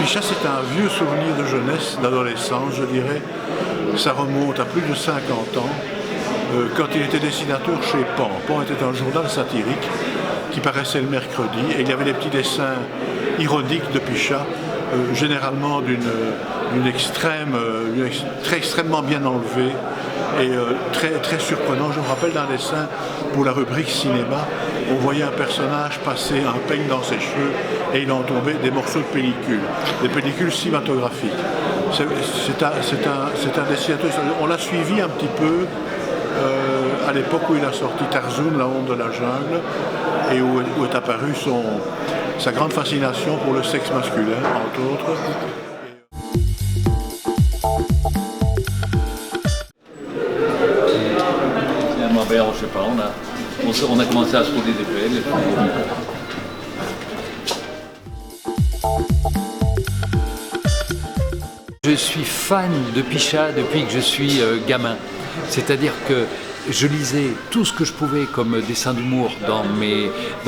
Pichat, c'est un vieux souvenir de jeunesse, d'adolescence, je dirais. Ça remonte à plus de 50 ans, quand il était dessinateur chez Pan. Pan était un journal satirique qui paraissait le mercredi, et il y avait des petits dessins ironiques de Pichat, généralement extrêmement bien enlevé et très surprenant. Je me rappelle d'un dessin pour la rubrique cinéma, on voyait un personnage passer un peigne dans ses cheveux et il en tombait des morceaux de pellicule, des pellicules cinématographiques. C'est un dessinateur, on l'a suivi un petit peu à l'époque où il a sorti Tarzoun, la honte de la jungle, et où est apparue sa grande fascination pour le sexe masculin, entre autres. Finalement, je sais pas, on a commencé à se rouler des pelles. Je suis fan de Pichat depuis que je suis gamin. C'est-à-dire que je lisais tout ce que je pouvais comme dessin d'humour dans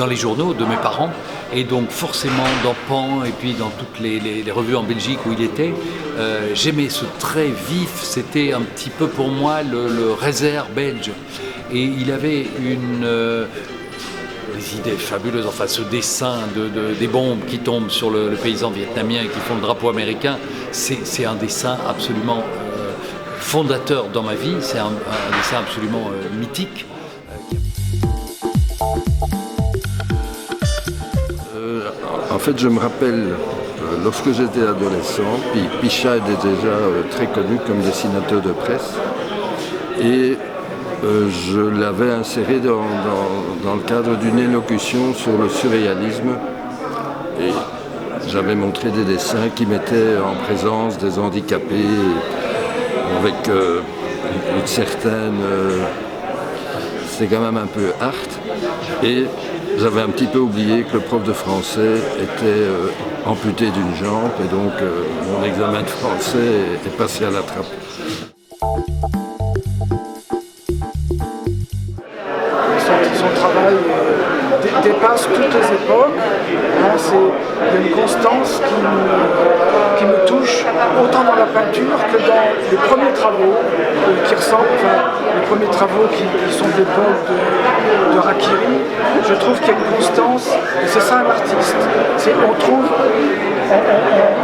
les journaux de mes parents, et donc forcément dans Pan et puis dans toutes les revues en Belgique où il était, j'aimais ce trait vif, c'était un petit peu pour moi le Réserve belge. Et il avait des idées fabuleuses, enfin ce dessin des bombes qui tombent sur le paysan vietnamien et qui font le drapeau américain, c'est un dessin absolument fondateur dans ma vie, c'est un dessin absolument mythique. En fait, je me rappelle, lorsque j'étais adolescent, puis Pichat était déjà très connu comme dessinateur de presse, et je l'avais inséré dans le cadre d'une élocution sur le surréalisme, et j'avais montré des dessins qui mettaient en présence des handicapés, avec une certaine... c'est quand même un peu art. Et j'avais un petit peu oublié que le prof de français était amputé d'une jambe, et donc mon examen de français est passé à la trappe. Son travail dépasse toutes les époques. Il y a une constance qui me touche, autant dans la peinture que dans les premiers travaux les premiers travaux qui sont de l'époque de Rakiri. Je trouve qu'il y a une constance, et c'est ça un artiste.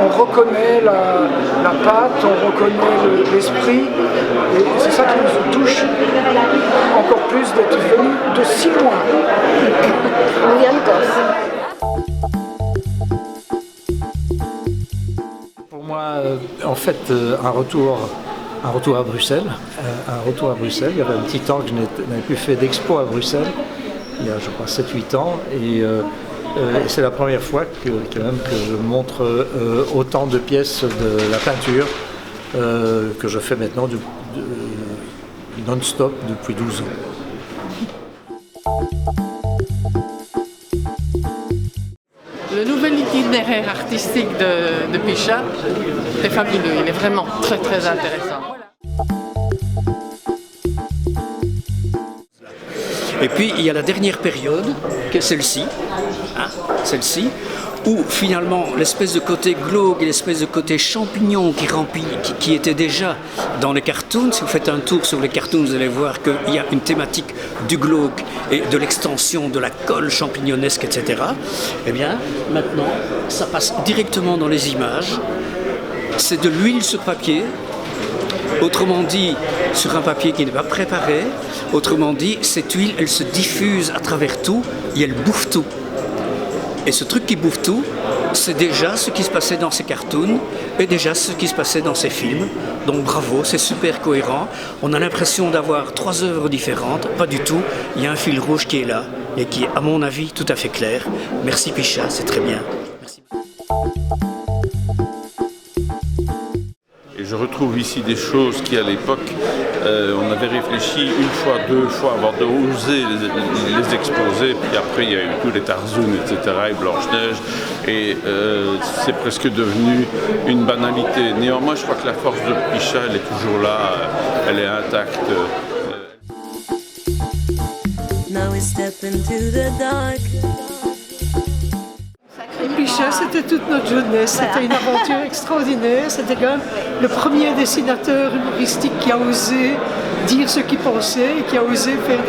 On reconnaît la patte, on reconnaît l'esprit, et c'est ça qui nous touche encore plus d'être venu de si loin. On vient de Corse. Pour moi, en fait, un retour à Bruxelles. Il y avait un petit temps que je n'avais plus fait d'expo à Bruxelles, il y a je crois 7-8 ans, et c'est la première fois que je montre autant de pièces de la peinture que je fais maintenant non-stop depuis 12 ans. Le nouvel itinéraire artistique de Pichat est fabuleux, il est vraiment très très intéressant. Et puis il y a la dernière période, qui est celle-ci, où finalement l'espèce de côté glauque et l'espèce de côté champignon qui était déjà dans les cartoons. Si vous faites un tour sur les cartoons, vous allez voir qu'il y a une thématique du glauque et de l'extension de la colle champignonesque, etc. Eh bien, maintenant, ça passe directement dans les images. C'est de l'huile sur papier. Autrement dit, sur un papier qui n'est pas préparé. Autrement dit, cette huile, elle se diffuse à travers tout et elle bouffe tout. Et ce truc qui bouffe tout, c'est déjà ce qui se passait dans ces cartoons et déjà ce qui se passait dans ces films. Donc bravo, c'est super cohérent. On a l'impression d'avoir 3 œuvres différentes. Pas du tout. Il y a un fil rouge qui est là et qui est, à mon avis, tout à fait clair. Merci Pichat, c'est très bien. Merci. Et je retrouve ici des choses qui, à l'époque, on avait réfléchi une fois, 2 fois avant d'oser les exposer. Puis après, il y a eu tous les Tarzoun, etc., et Blanche-Neige. Et c'est presque devenu une banalité. Néanmoins, je crois que la force de Pichat, elle est toujours là, elle est intacte. Sacré Pichat, c'était toute notre jeunesse. C'était une aventure extraordinaire. C'était quand même le premier dessinateur humoristique qui a osé dire ce qu'il pensait et qui a osé faire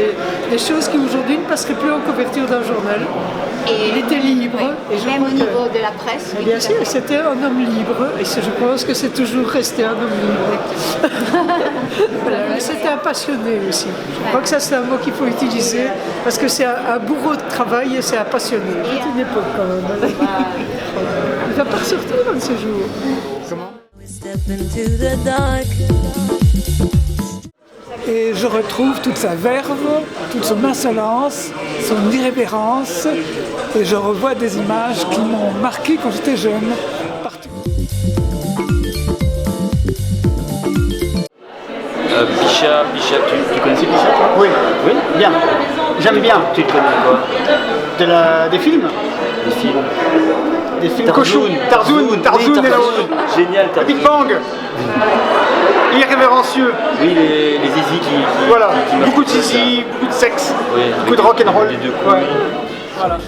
des choses qui aujourd'hui ne passeraient plus en couverture d'un journal. Il était libre. Oui. Et même au niveau de la presse. Bien sûr, c'était un homme libre. Et je pense que c'est toujours resté un homme libre. Voilà. C'était un passionné aussi. Je crois que ça, c'est un mot qu'il faut utiliser parce que c'est un bourreau de travail et c'est un passionné. C'est une époque quand même. Il ne va pas ressortir dans ce jour. Comment ? Et je retrouve toute sa verve, toute son insolence, son irrévérence. Et je revois des images qui m'ont marqué quand j'étais jeune. Pichat, tu connaissais Pichat toi ? Oui, bien. J'aime bien. Tu le connais quoi ? Des films ? Des films. Des films cochons. Tarzoun et la Génial, Tarzoun. Big Bang. Irrévérencieux. Oui, les zizi qui voilà, beaucoup de zizi, beaucoup de sexe, beaucoup de rock'n'roll. Les deux couilles. Voilà.